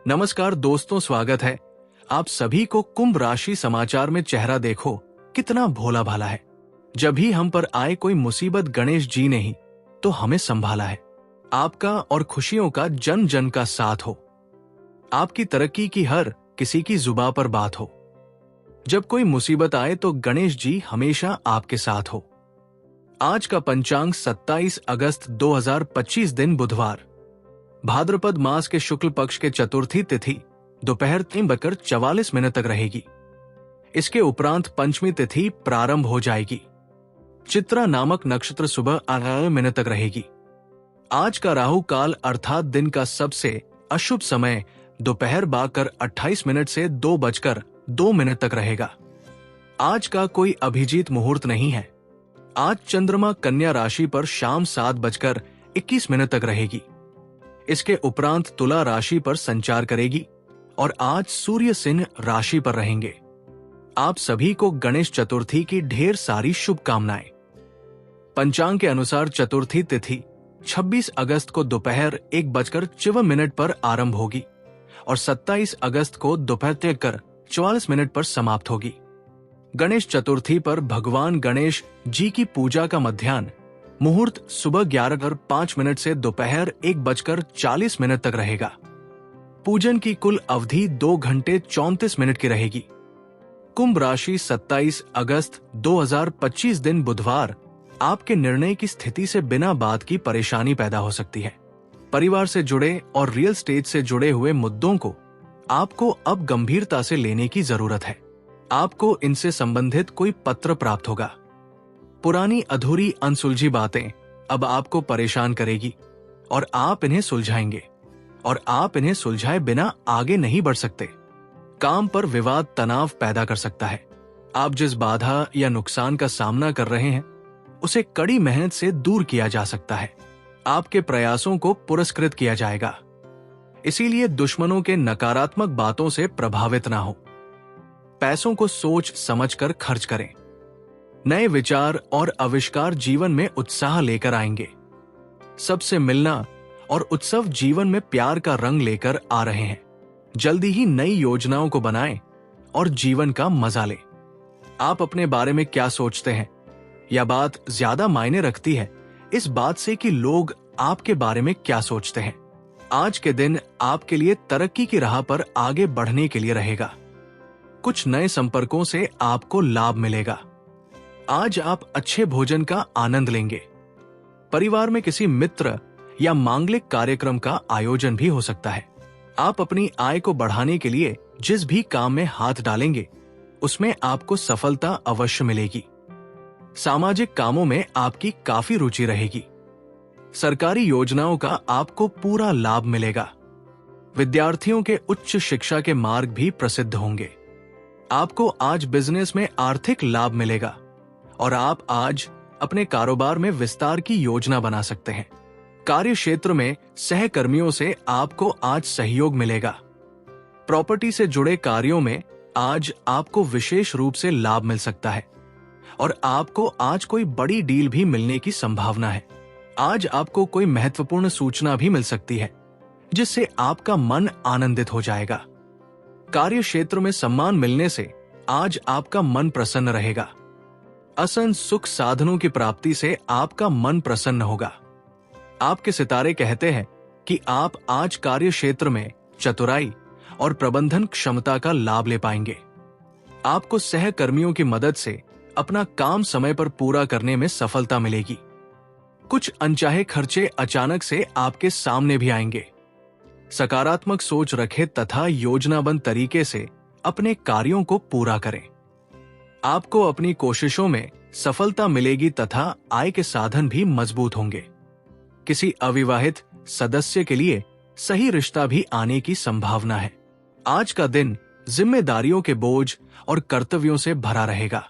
नमस्कार दोस्तों, स्वागत है आप सभी को कुंभ राशि समाचार में। चेहरा देखो कितना भोला भाला है। जब भी हम पर आए कोई मुसीबत, गणेश जी ने ही तो हमें संभाला है। आपका और खुशियों का जन जन का साथ हो। आपकी तरक्की की हर किसी की जुबां पर बात हो। जब कोई मुसीबत आए तो गणेश जी हमेशा आपके साथ हो। आज का पंचांग 27 अगस्त 2025 दिन बुधवार, भाद्रपद मास के शुक्ल पक्ष के चतुर्थी तिथि दोपहर 3:44 तक रहेगी। इसके उपरांत पंचमी तिथि प्रारंभ हो जाएगी। चित्रा नामक नक्षत्र सुबह 8 तक रहेगी। आज का राहु काल अर्थात दिन का सबसे अशुभ समय दोपहर 12:28 से 2:02 तक रहेगा। आज का कोई अभिजीत मुहूर्त नहीं है। आज चंद्रमा कन्या राशि पर शाम 7:21 तक रहेगी। इसके उपरांत तुला राशि पर संचार करेगी और आज सूर्य सिंह राशि पर रहेंगे। आप सभी को गणेश चतुर्थी की ढेर सारी शुभकामनाएं। पंचांग के अनुसार चतुर्थी तिथि 26 अगस्त को दोपहर 1:54 पर आरंभ होगी और 27 अगस्त को दोपहर 3:44 पर समाप्त होगी। गणेश चतुर्थी पर भगवान गणेश जी की पूजा का मध्याह्न मुहूर्त सुबह 11:05 से दोपहर 1:40 तक रहेगा। पूजन की कुल अवधि 2 घंटे 34 मिनट की रहेगी। कुंभ राशि 27 अगस्त 2025 दिन बुधवार आपके निर्णय की स्थिति से बिना बात की परेशानी पैदा हो सकती है। परिवार से जुड़े और रियल एस्टेट से जुड़े हुए मुद्दों को आपको अब गंभीरता से लेने की जरूरत है। आपको इनसे संबंधित कोई पत्र प्राप्त होगा। पुरानी अधूरी अनसुलझी बातें अब आपको परेशान करेगी और आप इन्हें सुलझाएंगे और आप इन्हें सुलझाए बिना आगे नहीं बढ़ सकते। काम पर विवाद तनाव पैदा कर सकता है। आप जिस बाधा या नुकसान का सामना कर रहे हैं उसे कड़ी मेहनत से दूर किया जा सकता है। आपके प्रयासों को पुरस्कृत किया जाएगा। इसीलिए दुश्मनों के नकारात्मक बातों से प्रभावित ना हो। पैसों को सोच समझकर खर्च करें। नए विचार और आविष्कार जीवन में उत्साह लेकर आएंगे। सबसे मिलना और उत्सव जीवन में प्यार का रंग लेकर आ रहे हैं। जल्दी ही नई योजनाओं को बनाएं और जीवन का मजा लें। आप अपने बारे में क्या सोचते हैं? यह बात ज्यादा मायने रखती है इस बात से कि लोग आपके बारे में क्या सोचते हैं। आज के दिन आपके लिए तरक्की की राह पर आगे बढ़ने के लिए रहेगा। कुछ नए संपर्कों से आपको लाभ मिलेगा। आज आप अच्छे भोजन का आनंद लेंगे। परिवार में किसी मित्र या मांगलिक कार्यक्रम का आयोजन भी हो सकता है। आप अपनी आय को बढ़ाने के लिए जिस भी काम में हाथ डालेंगे उसमें आपको सफलता अवश्य मिलेगी। सामाजिक कामों में आपकी काफी रुचि रहेगी। सरकारी योजनाओं का आपको पूरा लाभ मिलेगा। विद्यार्थियों के उच्च शिक्षा के मार्ग भी प्रसिद्ध होंगे। आपको आज बिजनेस में आर्थिक लाभ मिलेगा और आप आज अपने कारोबार में विस्तार की योजना बना सकते हैं। कार्य क्षेत्र में सहकर्मियों से आपको आज सहयोग मिलेगा। प्रॉपर्टी से जुड़े कार्यों में आज आपको विशेष रूप से लाभ मिल सकता है और आपको आज कोई बड़ी डील भी मिलने की संभावना है। आज आपको कोई महत्वपूर्ण सूचना भी मिल सकती है जिससे आपका मन आनंदित हो जाएगा। कार्य क्षेत्र में सम्मान मिलने से आज आपका मन प्रसन्न रहेगा। असन सुख साधनों की प्राप्ति से आपका मन प्रसन्न होगा। आपके सितारे कहते हैं कि आप आज कार्य क्षेत्र में चतुराई और प्रबंधन क्षमता का लाभ ले पाएंगे। आपको सहकर्मियों की मदद से अपना काम समय पर पूरा करने में सफलता मिलेगी। कुछ अनचाहे खर्चे अचानक से आपके सामने भी आएंगे। सकारात्मक सोच रखें तथा योजनाबद्ध तरीके से अपने कार्यों को पूरा करें। आपको अपनी कोशिशों में सफलता मिलेगी तथा आय के साधन भी मजबूत होंगे। किसी अविवाहित सदस्य के लिए सही रिश्ता भी आने की संभावना है। आज का दिन जिम्मेदारियों के बोझ और कर्तव्यों से भरा रहेगा।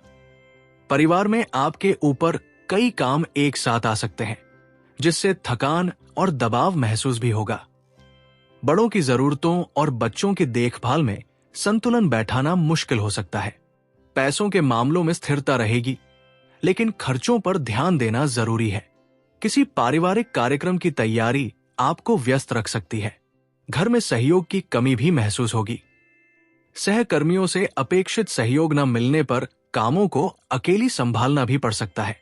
परिवार में आपके ऊपर कई काम एक साथ आ सकते हैं जिससे थकान और दबाव महसूस भी होगा। बड़ों की जरूरतों और बच्चों की देखभाल में संतुलन बैठाना मुश्किल हो सकता है। पैसों के मामलों में स्थिरता रहेगी लेकिन खर्चों पर ध्यान देना जरूरी है। किसी पारिवारिक कार्यक्रम की तैयारी आपको व्यस्त रख सकती है। घर में सहयोग की कमी भी महसूस होगी। सहकर्मियों से अपेक्षित सहयोग न मिलने पर कामों को अकेली संभालना भी पड़ सकता है।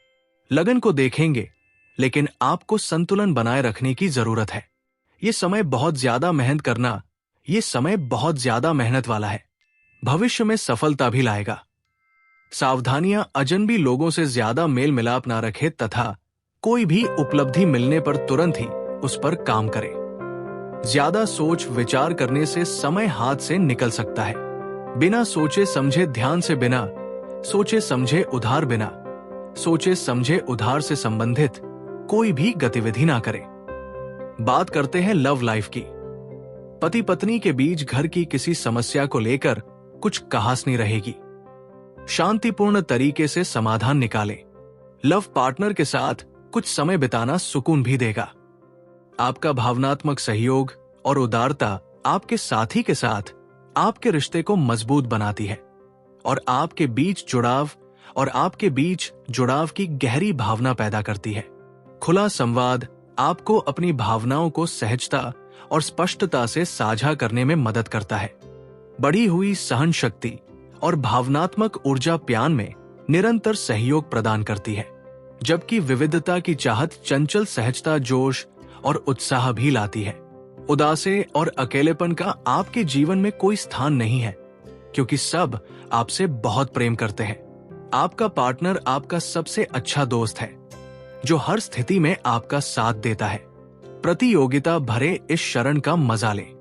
लगन को देखेंगे, लेकिन आपको संतुलन बनाए रखने की जरूरत है। ये समय बहुत ज्यादा मेहनत वाला है, भविष्य में सफलता भी लाएगा। सावधानियां अजनबी लोगों से ज्यादा मेल मिलाप ना रखें तथा कोई भी उपलब्धि मिलने पर तुरंत ही उस पर काम करें। ज्यादा सोच विचार करने से समय हाथ से निकल सकता है। बिना सोचे समझे ध्यान से, बिना सोचे समझे उधार से संबंधित कोई भी गतिविधि ना करें। बात करते हैं लव लाइफ की। पति पत्नी के बीच घर की किसी समस्या को लेकर कुछ कहासनी रहेगी। शांतिपूर्ण तरीके से समाधान निकालें। लव पार्टनर के साथ कुछ समय बिताना सुकून भी देगा। आपका भावनात्मक सहयोग और उदारता आपके साथी के साथ आपके रिश्ते को मजबूत बनाती है और आपके बीच जुड़ाव की गहरी भावना पैदा करती है। खुला संवाद आपको अपनी भावनाओं को सहजता और स्पष्टता से साझा करने में मदद करता है। बढ़ी हुई सहन शक्ति और भावनात्मक ऊर्जा प्यार में निरंतर सहयोग प्रदान करती है, जबकि विविधता की चाहत चंचल सहजता, जोश और उत्साह भी लाती है। उदासी और अकेलेपन का आपके जीवन में कोई स्थान नहीं है, क्योंकि सब आपसे बहुत प्रेम करते हैं। आपका पार्टनर आपका सबसे अच्छा दोस्त है, जो हर स्थिति में आपका साथ देता है। प्रतियोगिता भरे इस शरण का मजा लें।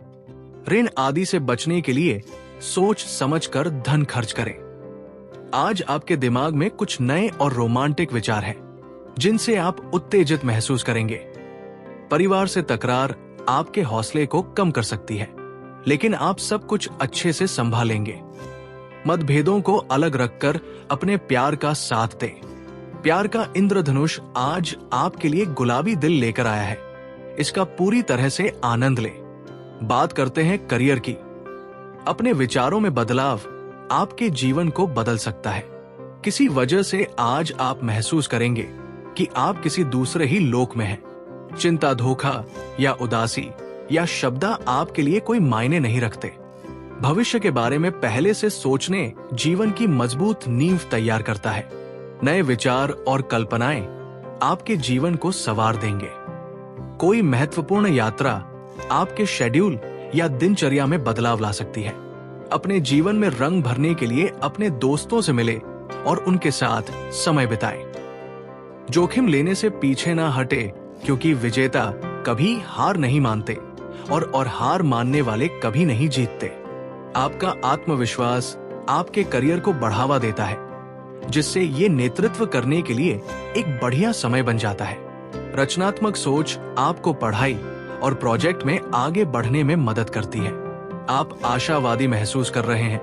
ऋण आदि से बचने के लिए सोच समझकर धन खर्च करें। आज आपके दिमाग में कुछ नए और रोमांटिक विचार हैं, जिनसे आप उत्तेजित महसूस करेंगे। परिवार से तकरार आपके हौसले को कम कर सकती है, लेकिन आप सब कुछ अच्छे से संभालेंगे। मतभेदों को अलग रखकर अपने प्यार का साथ दें। प्यार का इंद्रधनुष आज आपके लिए गुलाबी दिल लेकर आया है, इसका पूरी तरह से आनंद लें। बात करते हैं करियर की। अपने विचारों में बदलाव आपके जीवन को बदल सकता है। किसी वजह से आज आप महसूस करेंगे कि आप किसी दूसरे ही लोक में हैं। चिंता, धोखा या उदासी या शब्द आपके लिए कोई मायने नहीं रखते। भविष्य के बारे में पहले से सोचने जीवन की मजबूत नींव तैयार करता है। नए विचार और कल्पनाएं आपके जीवन को संवार देंगे। कोई महत्वपूर्ण यात्रा आपके शेड्यूल या दिनचर्या में बदलाव ला सकती है। अपने जीवन में रंग भरने के लिए अपने दोस्तों से मिले और उनके साथ समय बिताएं। जोखिम लेने से पीछे ना हटे, क्योंकि विजेता कभी हार नहीं मानते और हार मानने वाले कभी नहीं जीतते। आपका आत्मविश्वास आपके करियर को बढ़ावा देता है, जिससे ये नेतृत्व करने के लिए एक बढ़िया समय बन जाता है। रचनात्मक सोच आपको पढ़ाई और प्रोजेक्ट में आगे बढ़ने में मदद करती है। आप आशावादी महसूस कर रहे हैं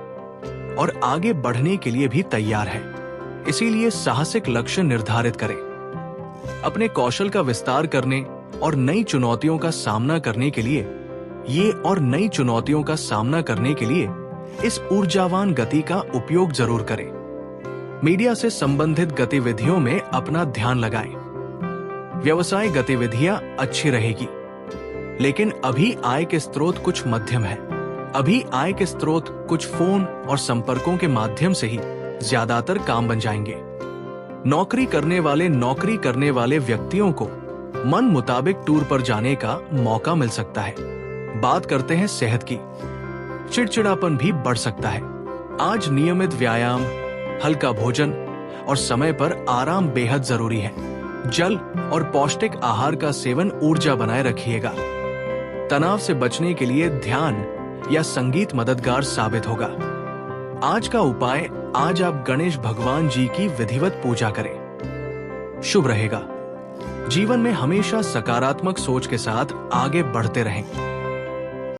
और आगे बढ़ने के लिए भी तैयार हैं। इसीलिए साहसिक लक्ष्य निर्धारित करें। अपने कौशल का विस्तार करने और नई चुनौतियों का सामना करने के लिए इस ऊर्जावान गति का उपयोग जरूर करें। मीडिया से संबंधित गतिविधियों में अपना ध्यान लगाएं। व्यवसाय गतिविधियां अच्छी रहेगी, लेकिन अभी आय के स्रोत कुछ मध्यम है। अभी आय के स्रोत कुछ फोन और संपर्कों के माध्यम से ही ज्यादातर काम बन जाएंगे। नौकरी करने वाले व्यक्तियों को मन मुताबिक टूर पर जाने का मौका मिल सकता है। बात करते हैं सेहत की। चिड़चिड़ापन भी बढ़ सकता है। आज नियमित व्यायाम, हल्का भोजन और समय पर आराम बेहद जरूरी है। जल और पौष्टिक आहार का सेवन ऊर्जा बनाए रखिएगा। तनाव से बचने के लिए ध्यान या संगीत मददगार साबित होगा। आज का उपाय, आज आप गणेश भगवान जी की विधिवत पूजा करें। शुभ रहेगा। जीवन में हमेशा सकारात्मक सोच के साथ आगे बढ़ते रहें।